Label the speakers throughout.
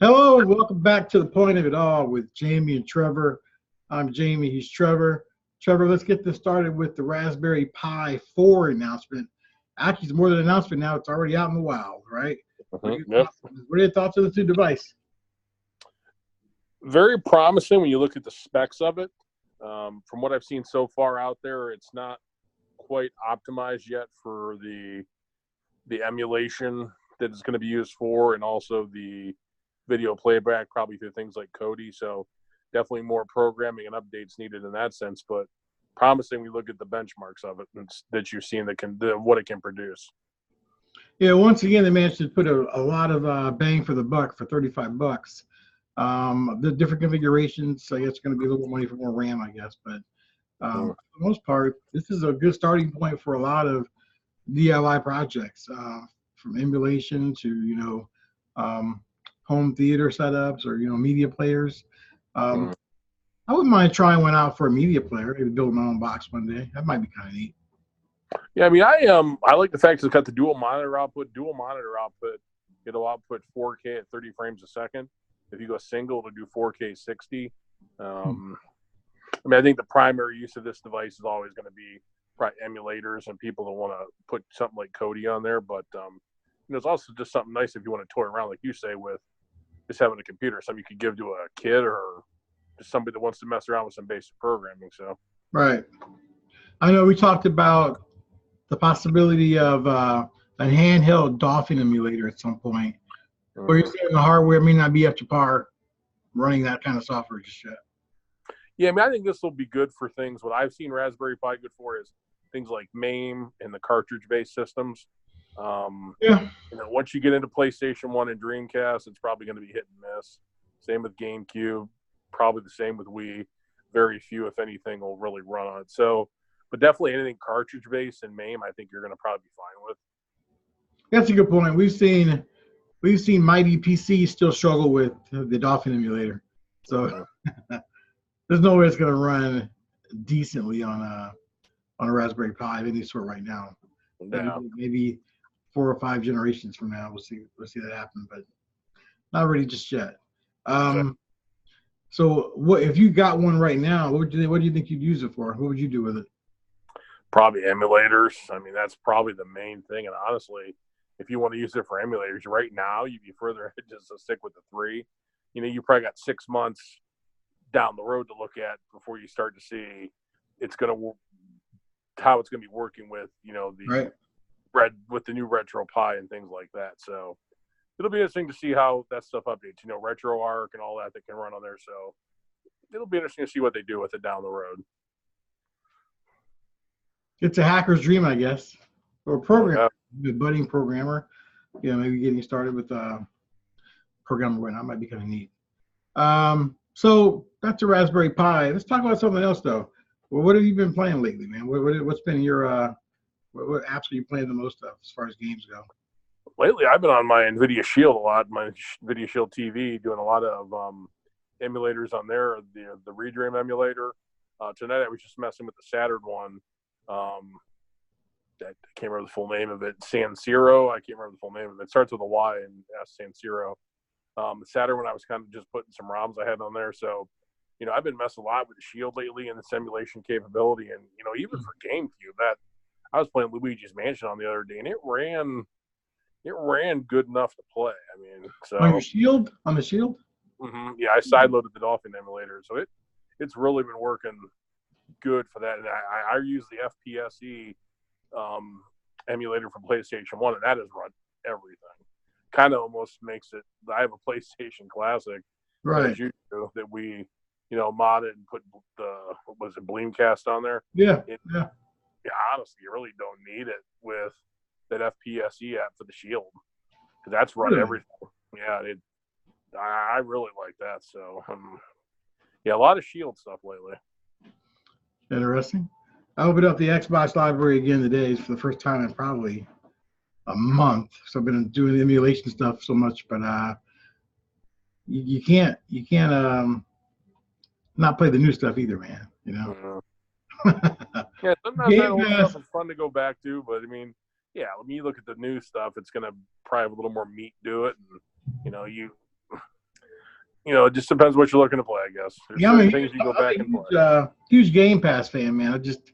Speaker 1: Hello and welcome back to the point of it all with Jamie and Trevor. I'm Jamie, he's Trevor. Trevor, let's get this started with the Raspberry Pi 4 announcement. Actually, it's more than an announcement now, it's already out in the wild, right?
Speaker 2: Yep.
Speaker 1: What are your thoughts on the two device?
Speaker 2: Very promising when you look at the specs of it. From what I've seen so far out there, it's not quite optimized yet for the emulation that it's going to be used for, and also the video playback, probably through things like Kodi. So definitely more programming and updates needed in that sense. But promising, when you look at the benchmarks of it that you're seeing what it can produce.
Speaker 1: Yeah, once again, they managed to put a lot of bang for the buck for 35 bucks. The different configurations, I guess, going to be a little money for more RAM, I guess. But for the most part, this is a good starting point for a lot of DIY projects, from emulation to home theater setups or media players. I wouldn't mind trying one out for a media player. Maybe build my own box one day. That might be kind of neat.
Speaker 2: Yeah, I mean, I like the fact it's got the dual monitor output. It'll output 4K at 30 frames a second. If you go single, it'll do 4K 60. I mean, I think the primary use of this device is always going to be probably emulators and people that want to put something like Kodi on there. But it's also just something nice if you want to toy around, like you say, with just having a computer, something you could give to a kid or just somebody that wants to mess around with some basic programming. So
Speaker 1: right. I know we talked about the possibility of a handheld Dolphin emulator at some point, where you're saying the hardware may not be up to par running that kind of software just yet.
Speaker 2: Yeah, I mean, I think this will be good for things. What I've seen Raspberry Pi good for is things like MAME and the cartridge-based systems. Once you get into PlayStation 1 and Dreamcast, it's probably going to be hit and miss. Same with GameCube, probably the same with Wii. Very few, if anything, will really run on it. So, but definitely anything cartridge-based and MAME, I think you're going to probably be fine with.
Speaker 1: That's a good point. We've seen Mighty PC still struggle with the Dolphin emulator. So there's no way it's going to run decently on a Raspberry Pi of any sort right now. Maybe 4 or 5 generations from now, we'll see that happen, but not really just yet. So, what if you got one right now? What do you think you'd use it for? What would you do with it?
Speaker 2: Probably emulators. I mean, that's probably the main thing. And honestly, if you want to use it for emulators right now, you'd be further just to stick with the 3. You probably got 6 months down the road to look at before you start to see how it's going to be working with with the new Retro Pi and things like that. So it'll be interesting to see how that stuff updates. RetroArch and all that can run on there. So it'll be interesting to see what they do with it down the road.
Speaker 1: It's a hacker's dream, I guess, or a programmer, a budding programmer. Maybe getting started with programming right now might be kind of neat. So that's a Raspberry Pi. Let's talk about something else, though. Well, what have you been playing lately, man? What's been your what apps are you playing the most of as far as games go?
Speaker 2: Lately, I've been on my NVIDIA Shield a lot, my NVIDIA Shield TV, doing a lot of emulators on there, the Redream emulator. Tonight, I was just messing with the Saturn one. I can't remember the full name of it. San Siro. I can't remember the full name of it. It starts with a Y and S. San Siro. The Saturn one, I was kind of just putting some ROMs I had on there. So, I've been messing a lot with the Shield lately and the simulation capability. And, even for GameCube, I was playing Luigi's Mansion on the other day, and it ran good enough to play. I mean, so
Speaker 1: on your Shield, on the Shield.
Speaker 2: Yeah, I sideloaded the Dolphin emulator, so it's really been working good for that. And I use the FPSE emulator from PlayStation 1, and that has run everything. Kind of almost makes it. I have a PlayStation Classic,
Speaker 1: right?
Speaker 2: As you do, that we modded and put Bleemcast on there.
Speaker 1: Yeah.
Speaker 2: Honestly, you really don't need it with that FPSE app for the Shield, because that's run everything. Yeah, I really like that. So, a lot of Shield stuff lately.
Speaker 1: Interesting. I opened up the Xbox library again today for the first time in probably a month. So I've been doing the emulation stuff so much, but you can't not play the new stuff either, man.
Speaker 2: Yeah, sometimes that old stuff is fun to go back to, but I mean, when you look at the new stuff, it's gonna probably have a little more meat to it, and You know, it just depends what you're looking to play, I guess. There's
Speaker 1: Yeah,
Speaker 2: certain things you go back and
Speaker 1: huge,
Speaker 2: play.
Speaker 1: huge Game Pass fan, man. I just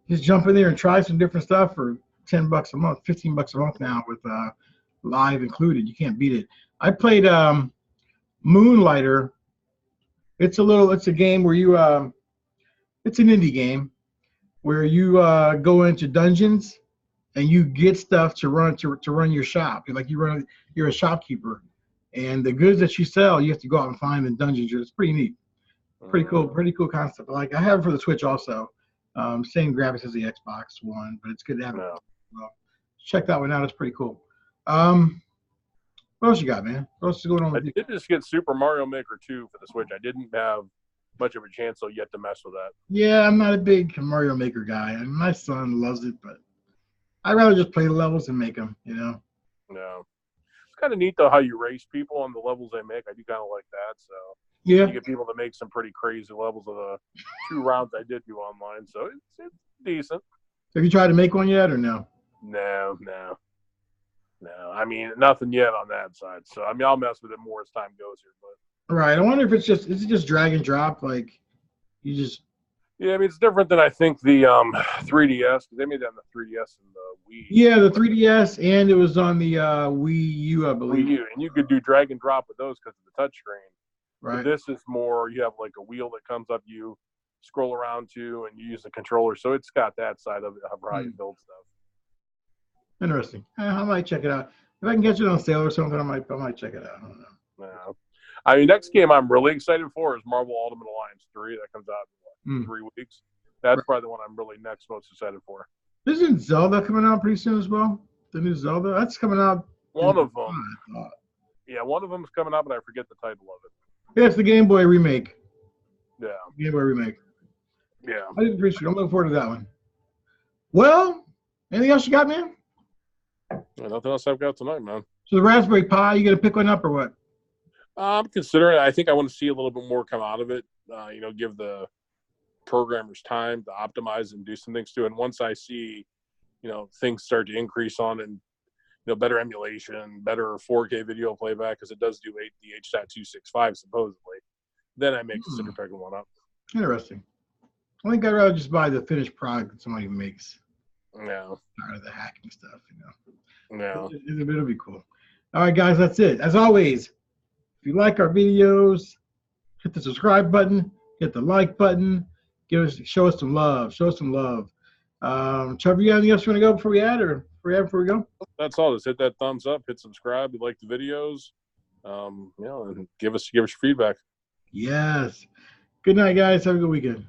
Speaker 1: jump in there and try some different stuff for $10 a month, $15 a month now with live included. You can't beat it. I played Moonlighter. It's a game where you it's an indie game where you go into dungeons and you get stuff to run your shop. You're a shopkeeper, and the goods that you sell, you have to go out and find in dungeons. It's pretty neat, pretty cool concept. Like I have it for the Switch also. Same graphics as the Xbox One, but it's good to have it.
Speaker 2: No.
Speaker 1: Well, check that one out. It's pretty cool. What else you got, man? What else is going on
Speaker 2: I
Speaker 1: with you?
Speaker 2: did just get Super Mario Maker 2 for the Switch. I didn't have much of a chance yet to mess with that.
Speaker 1: Yeah, I'm not a big Mario Maker guy. And my son loves it, but I'd rather just play the levels and make them, you know?
Speaker 2: No. It's kind of neat, though, how you race people on the levels they make. I do kind of like that. So
Speaker 1: Yeah.
Speaker 2: you get people to make some pretty crazy levels of the 2 rounds I did do online. So it's decent.
Speaker 1: Have you tried to make one yet or no?
Speaker 2: No. I mean, nothing yet on that side. So, I mean, I'll mess with it more as time goes here. But
Speaker 1: Right. I wonder if is it just drag and drop? Like you just.
Speaker 2: yeah, I mean, it's different than I think the 3DS. They made that on the 3DS and the Wii.
Speaker 1: Yeah, the 3DS, and it was on the Wii U, I believe.
Speaker 2: Wii U, and you could do drag and drop with those because of the touchscreen.
Speaker 1: Right.
Speaker 2: But this is more, you have like a wheel that comes up, you scroll around to, and you use the controller. So it's got that side of it, how you build stuff.
Speaker 1: Interesting. I might check it out. If I can get it on sale or something, I might check it out. I don't know.
Speaker 2: No. I mean, next game I'm really excited for is Marvel Ultimate Alliance 3. That comes out in 3 weeks. That's probably the one I'm really next most excited for.
Speaker 1: Isn't Zelda coming out pretty soon as well? The new Zelda? That's coming out.
Speaker 2: One of them. Yeah, one of them is coming out, but I forget the title of it.
Speaker 1: Yeah, it's the Game Boy remake.
Speaker 2: Yeah.
Speaker 1: Game Boy remake.
Speaker 2: Yeah.
Speaker 1: I didn't appreciate it. I'm looking forward to that one. Well, anything else you got, man?
Speaker 2: Yeah, nothing else I've got tonight, man.
Speaker 1: So the Raspberry Pi, you gonna pick one up or what?
Speaker 2: I'm considering it. I think I want to see a little bit more come out of it. Give the programmers time to optimize and do some things to it. And once I see, things start to increase on it, and better emulation, better 4K video playback, because it does do the H.265 supposedly, then I may consider picking one up.
Speaker 1: Interesting. I think I'd rather just buy the finished product that somebody makes.
Speaker 2: Yeah.
Speaker 1: Tired of the hacking stuff,
Speaker 2: Yeah.
Speaker 1: It'll be cool. All right, guys, that's it. As always, if you like our videos, hit the subscribe button, hit the like button, show us some love. Trevor, you got anything else you want to go before we add, or before we go?
Speaker 2: That's all. Just hit that thumbs up, hit subscribe. If you like the videos, and give us your feedback.
Speaker 1: Yes. Good night, guys. Have a good weekend.